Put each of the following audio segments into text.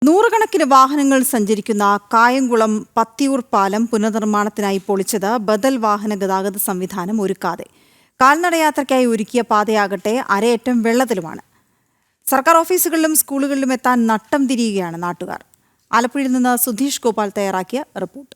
നൂറുകണക്കിന് വാഹനങ്ങൾ സഞ്ചരിക്കുന്ന കായംകുളം പത്തിയൂർ പാലം പുനർനിർമ്മാണത്തിനായി പൊളിച്ചത് ബദൽ വാഹന ഗതാഗത സംവിധാനം ഒരുക്കാതെ. കാൽനടയാത്രയ്ക്കായി ഒരുക്കിയ പാതയാകട്ടെ അരയറ്റം വെള്ളത്തിലുമാണ്. സർക്കാർ ഓഫീസുകളിലും സ്കൂളുകളിലും എത്താൻ നട്ടം തിരിയുകയാണ് നാട്ടുകാർ. ആലപ്പുഴയിൽ നിന്ന് സുധീഷ് ഗോപാൽ തയ്യാറാക്കിയ റിപ്പോർട്ട്.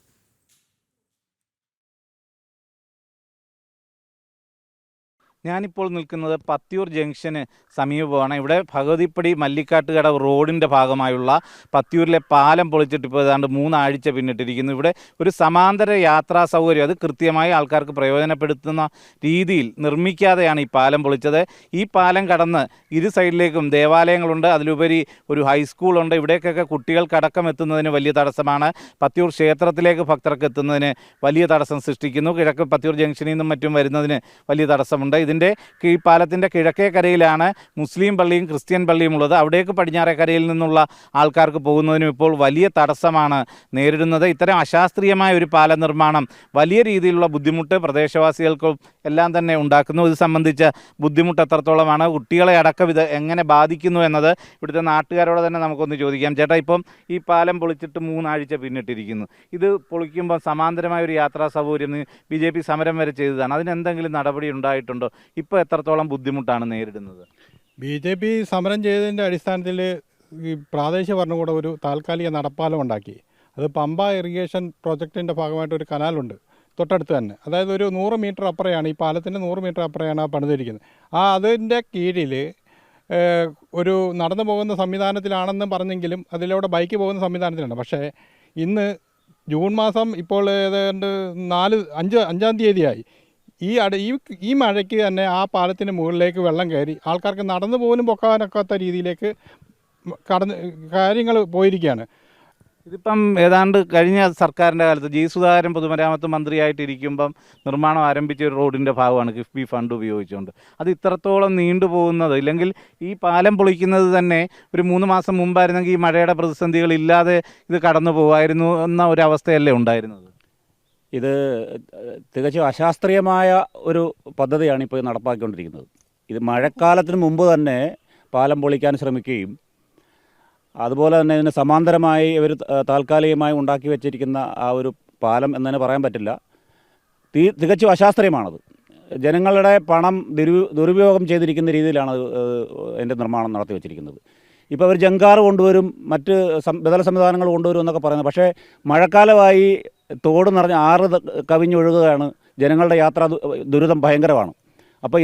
ഞാനിപ്പോൾ നിൽക്കുന്നത് പത്തിയൂർ ജംഗ്ഷന് സമീപമാണ്. ഇവിടെ ഭഗവതിപ്പടി മല്ലിക്കാട്ടുകടവ് റോഡിൻ്റെ ഭാഗമായുള്ള പത്തിയൂരിലെ പാലം പൊളിച്ചിട്ട് ഇപ്പോൾ ഏതാണ്ട് 3 ആഴ്ച പിന്നിട്ടിരിക്കുന്നു. ഇവിടെ ഒരു സമാന്തര യാത്രാ സൗകര്യം അത് കൃത്യമായി ആൾക്കാർക്ക് പ്രയോജനപ്പെടുത്തുന്ന രീതിയിൽ നിർമ്മിക്കാതെയാണ് ഈ പാലം പൊളിച്ചത്. ഈ പാലം കടന്ന് ഇരു സൈഡിലേക്കും ദേവാലയങ്ങളുണ്ട്, അതിലുപരി ഒരു ഹൈസ്കൂളുണ്ട്. ഇവിടേക്കൊക്കെ കുട്ടികൾക്കടക്കം എത്തുന്നതിന് വലിയ തടസ്സമാണ്. പത്തിയൂർ ക്ഷേത്രത്തിലേക്ക് ഭക്തർക്ക് എത്തുന്നതിന് വലിയ തടസ്സം സൃഷ്ടിക്കുന്നു. കിഴക്ക് പത്തിയൂർ ജംഗ്ഷനിൽ നിന്നും മറ്റും വരുന്നതിന് വലിയ തടസ്സമുണ്ട്. ഈ പാലത്തിൻ്റെ കിഴക്കേ കരയിലാണ് മുസ്ലിം പള്ളിയും ക്രിസ്ത്യൻ പള്ളിയും ഉള്ളത്. അവിടേക്ക് പടിഞ്ഞാറേ കരയിൽ നിന്നുള്ള ആൾക്കാർക്ക് പോകുന്നതിനും ഇപ്പോൾ വലിയ തടസ്സമാണ് നേരിടുന്നത്. ഇത്തരം അശാസ്ത്രീയമായ ഒരു പാല നിർമ്മാണം വലിയ രീതിയിലുള്ള ബുദ്ധിമുട്ട് പ്രദേശവാസികൾക്കും എല്ലാം തന്നെ ഉണ്ടാക്കുന്നു. ഇത് സംബന്ധിച്ച ബുദ്ധിമുട്ട് എത്രത്തോളമാണ്, കുട്ടികളെ അടക്കം ഇത് എങ്ങനെ ബാധിക്കുന്നു എന്നത് ഇവിടുത്തെ നാട്ടുകാരോട് തന്നെ നമുക്കൊന്ന് ചോദിക്കാം. ചേട്ടാ, ഇപ്പം ഈ പാലം പൊളിച്ചിട്ട് 3 ആഴ്ച പിന്നിട്ടിരിക്കുന്നു. ഇത് പൊളിക്കുമ്പോൾ സമാന്തരമായ ഒരു യാത്രാ സൗകര്യം BJP സമരം വരെ ചെയ്തതാണ്. അതിനെന്തെങ്കിലും നടപടി ഉണ്ടായിട്ടുണ്ടോ? ഇപ്പോൾ എത്രത്തോളം ബുദ്ധിമുട്ടാണ് നേരിടുന്നത്? BJP സമരം ചെയ്തതിൻ്റെ അടിസ്ഥാനത്തിൽ ഈ പ്രാദേശിക ഭരണകൂടം ഒരു താൽക്കാലിക നടപ്പാലം ഉണ്ടാക്കി. അത് പമ്പ ഇറിഗേഷൻ പ്രോജക്റ്റിൻ്റെ ഭാഗമായിട്ട് ഒരു കനാലുണ്ട് തൊട്ടടുത്ത് തന്നെ. അതായത് ഒരു 100 മീറ്റർ അപ്പുറയാണ്, ഈ പാലത്തിൻ്റെ 100 മീറ്റർ അപ്പുറയാണ് പണിതിരിക്കുന്നത്. അതിൻ്റെ കീഴിൽ ഒരു നടന്നു പോകുന്ന സംവിധാനത്തിലാണെന്ന് പറഞ്ഞെങ്കിലും അതിലൂടെ ബൈക്ക് പോകുന്ന സംവിധാനത്തിലാണ്. പക്ഷേ ഇന്ന് ജൂൺ മാസം ഇപ്പോൾ ഏതാണ്ട് 5-ആം തീയതിയായി. ഈ മഴയ്ക്ക് തന്നെ ആ പാലത്തിന് മുകളിലേക്ക് വെള്ളം കയറി ആൾക്കാർക്ക് നടന്നു പോലും പൊക്കാനൊക്കാത്ത രീതിയിലേക്ക് കാര്യങ്ങൾ പോയിരിക്കുകയാണ്. ഇതിപ്പം ഏതാണ്ട് കഴിഞ്ഞ സർക്കാരിൻ്റെ കാലത്ത് സുധാകരൻ പൊതുമരാമത്ത് മന്ത്രിയായിട്ടിരിക്കുമ്പം നിർമ്മാണം ആരംഭിച്ച ഒരു റോഡിൻ്റെ ഭാഗമാണ് കിഫ്ബി ഫണ്ട് ഉപയോഗിച്ചുകൊണ്ട്. അത് ഇത്രത്തോളം നീണ്ടുപോകുന്നത്, ഇല്ലെങ്കിൽ ഈ പാലം പൊളിക്കുന്നത് തന്നെ ഒരു 3 മാസം മുമ്പായിരുന്നെങ്കിൽ ഈ മഴയുടെ പ്രതിസന്ധികളില്ലാതെ ഇത് കടന്നു പോകുമായിരുന്നു എന്ന ഒരവസ്ഥയല്ലേ ഉണ്ടായിരുന്നത്? ഇത് തികച്ചും അശാസ്ത്രീയമായ ഒരു പദ്ധതിയാണ് ഇപ്പോൾ നടപ്പാക്കിക്കൊണ്ടിരിക്കുന്നത്. ഇത് മഴക്കാലത്തിന് മുമ്പ് തന്നെ പാലം പൊളിക്കാൻ ശ്രമിക്കുകയും അതുപോലെ തന്നെ ഇതിന് സമാന്തരമായി ഇവർ താൽക്കാലികമായി ഉണ്ടാക്കി വെച്ചിരിക്കുന്ന ആ ഒരു പാലം എന്ന് തന്നെ പറയാൻ പറ്റില്ല, തികച്ചും അശാസ്ത്രീയമാണത്. ജനങ്ങളുടെ പണം ദുരുപയോഗം ചെയ്തിരിക്കുന്ന രീതിയിലാണ് അതിൻ്റെ നിർമ്മാണം നടത്തി വെച്ചിരിക്കുന്നത്. ഇപ്പോൾ അവർ ജങ്കാർ കൊണ്ടുവരും, മറ്റ് ബദൽ സംവിധാനങ്ങൾ കൊണ്ടുവരും എന്നൊക്കെ പറയുന്നത്. പക്ഷേ മഴക്കാലമായി തോട് നിറഞ്ഞ് ആറ് കവിഞ്ഞൊഴുകുകയാണ്. ജനങ്ങളുടെ യാത്രാ ദുരിതം ഭയങ്കരമാണ്. അപ്പോൾ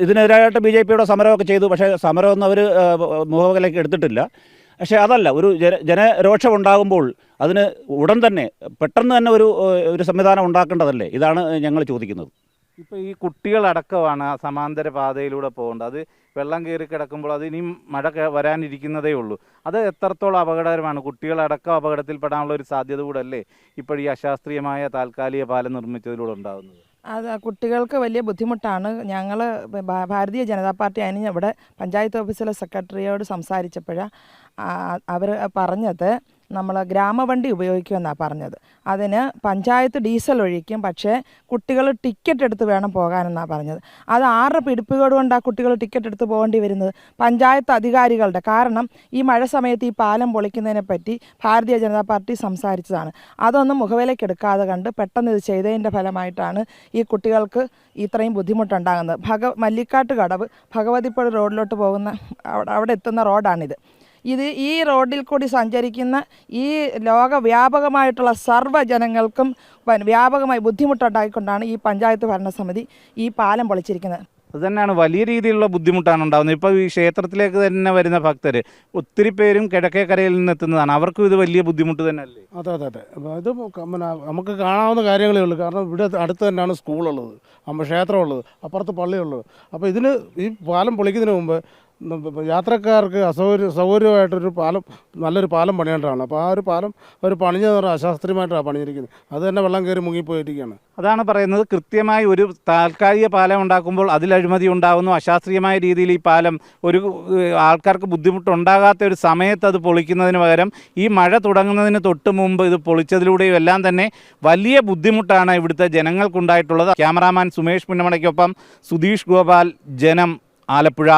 ഇതിനെതിരായിട്ട് BJPയുടെ സമരമൊക്കെ ചെയ്തു. പക്ഷേ സമരമൊന്നും അവർ മുഖവിലേക്ക് എടുത്തിട്ടില്ല. പക്ഷേ അതല്ല, ഒരു ജനരോഷം ഉണ്ടാകുമ്പോൾ അതിന് ഉടൻ തന്നെ പെട്ടെന്ന് തന്നെ ഒരു സംവിധാനം ഉണ്ടാക്കേണ്ടതല്ലേ? ഇതാണ് ഞങ്ങൾ ചോദിക്കുന്നത്. ഇപ്പോൾ ഈ കുട്ടികളടക്കമാണ് ആ സമാന്തര പാതയിലൂടെ പോകേണ്ടത്. അത് വെള്ളം കയറി കിടക്കുമ്പോൾ അത് ഇനിയും മഴ വരാനിരിക്കുന്നതേ ഉള്ളൂ. അത് എത്രത്തോളം അപകടകരമാണ്? കുട്ടികളടക്കം അപകടത്തിൽപ്പെടാനുള്ള ഒരു സാധ്യത കൂടെ അല്ലേ ഇപ്പോൾ ഈ അശാസ്ത്രീയമായ താൽക്കാലിക പാലം നിർമ്മിച്ചതിലൂടെ ഉണ്ടാകുന്നത്? അത് കുട്ടികൾക്ക് വലിയ ബുദ്ധിമുട്ടാണ്. ഞങ്ങൾ ഭാരതീയ ജനതാ പാർട്ടി അതിന് ഇവിടെ പഞ്ചായത്ത് ഓഫീസിലെ സെക്രട്ടറിയോട് സംസാരിച്ചപ്പോൾ അവർ പറഞ്ഞത് നമ്മൾ ഗ്രാമവണ്ടി ഉപയോഗിക്കുമെന്നാണ് പറഞ്ഞത്. അതിന് പഞ്ചായത്ത് ഡീസൽ ഒഴിക്കും, പക്ഷേ കുട്ടികൾ ടിക്കറ്റ് എടുത്ത് വേണം പോകാനെന്നാണ് പറഞ്ഞത്. അത് ആരുടെ പിടിപ്പുകേട് കൊണ്ടാണ് കുട്ടികൾ ടിക്കറ്റ് എടുത്ത് പോകേണ്ടി വരുന്നത്? പഞ്ചായത്ത് അധികാരികളുടെ. കാരണം ഈ മഴ സമയത്ത് ഈ പാലം പൊളിക്കുന്നതിനെ പറ്റി ഭാരതീയ ജനതാ പാർട്ടി സംസാരിച്ചതാണ്. അതൊന്നും മുഖവിലേക്ക് എടുക്കാതെ കണ്ട് പെട്ടെന്ന് ഇത് ചെയ്തതിൻ്റെ ഫലമായിട്ടാണ് ഈ കുട്ടികൾക്ക് ഇത്രയും ബുദ്ധിമുട്ടുണ്ടാകുന്നത്. മല്ലിക്കാട്ട് കടവ് ഭഗവതിപ്പടി റോഡിലോട്ട് പോകുന്ന അവിടെ എത്തുന്ന റോഡാണിത്. ഈ റോഡിൽ കൂടി സഞ്ചരിക്കുന്ന ഈ ലോകവ്യാപകമായിട്ടുള്ള സർവ്വജനങ്ങൾക്കും വ്യാപകമായി ബുദ്ധിമുട്ടുണ്ടായിക്കൊണ്ടാണ് ഈ പഞ്ചായത്ത് ഭരണസമിതി ഈ പാലം പൊളിച്ചിരിക്കുന്നത്. അത് തന്നെയാണ് വലിയ രീതിയിലുള്ള ബുദ്ധിമുട്ടാണ് ഉണ്ടാകുന്നത്. ഇപ്പോൾ ഈ ക്ഷേത്രത്തിലേക്ക് തന്നെ വരുന്ന ഭക്തർ ഒത്തിരി പേരും കിഴക്കേക്കരയിൽ നിന്ന് എത്തുന്നതാണ്. അവർക്കും ഇത് വലിയ ബുദ്ധിമുട്ട് തന്നെയല്ലേ? അതെ. അപ്പോൾ ഇത് നമുക്ക് കാണാവുന്ന കാര്യങ്ങളേ ഉള്ളൂ. കാരണം ഇവിടെ അടുത്ത് തന്നെയാണ് സ്കൂളുള്ളത്, ക്ഷേത്രമുള്ളത്, അപ്പുറത്ത് പള്ളിയുള്ളത്. അപ്പോൾ ഈ പാലം പൊളിക്കുന്നതിന് മുമ്പ് യാത്രക്കാർക്ക് സൗകര്യമായിട്ടൊരു പാലം, നല്ലൊരു പാലം പണിയേണ്ടതാണ്. അപ്പോൾ ആ ഒരു പാലം അവർ പണിഞ്ഞെന്ന് പറഞ്ഞാൽ അശാസ്ത്രീയമായിട്ടാണ് പണിഞ്ഞിരിക്കുന്നത്. അത് തന്നെ വെള്ളം കയറി മുങ്ങിപ്പോയിരിക്കുകയാണ്. അതാണ് പറയുന്നത്. കൃത്യമായി ഒരു താൽക്കാലിക പാലം ഉണ്ടാക്കുമ്പോൾ അതിൽ അഴിമതി ഉണ്ടാകുന്നു. അശാസ്ത്രീയമായ രീതിയിൽ ഈ പാലം ഒരു ആൾക്കാർക്ക് ബുദ്ധിമുട്ടുണ്ടാകാത്ത ഒരു സമയത്ത് അത് പൊളിക്കുന്നതിന് പകരം ഈ മഴ തുടങ്ങുന്നതിന് തൊട്ട് മുമ്പ് ഇത് പൊളിച്ചതിലൂടെയും എല്ലാം തന്നെ വലിയ ബുദ്ധിമുട്ടാണ് ഇവിടുത്തെ ജനങ്ങൾക്കുണ്ടായിട്ടുള്ളത്. ക്യാമറാമാൻ സുമേഷ് പുന്നമടയ്ക്കൊപ്പം സുധീഷ് ഗോപാൽ, ജനം, ആലപ്പുഴ.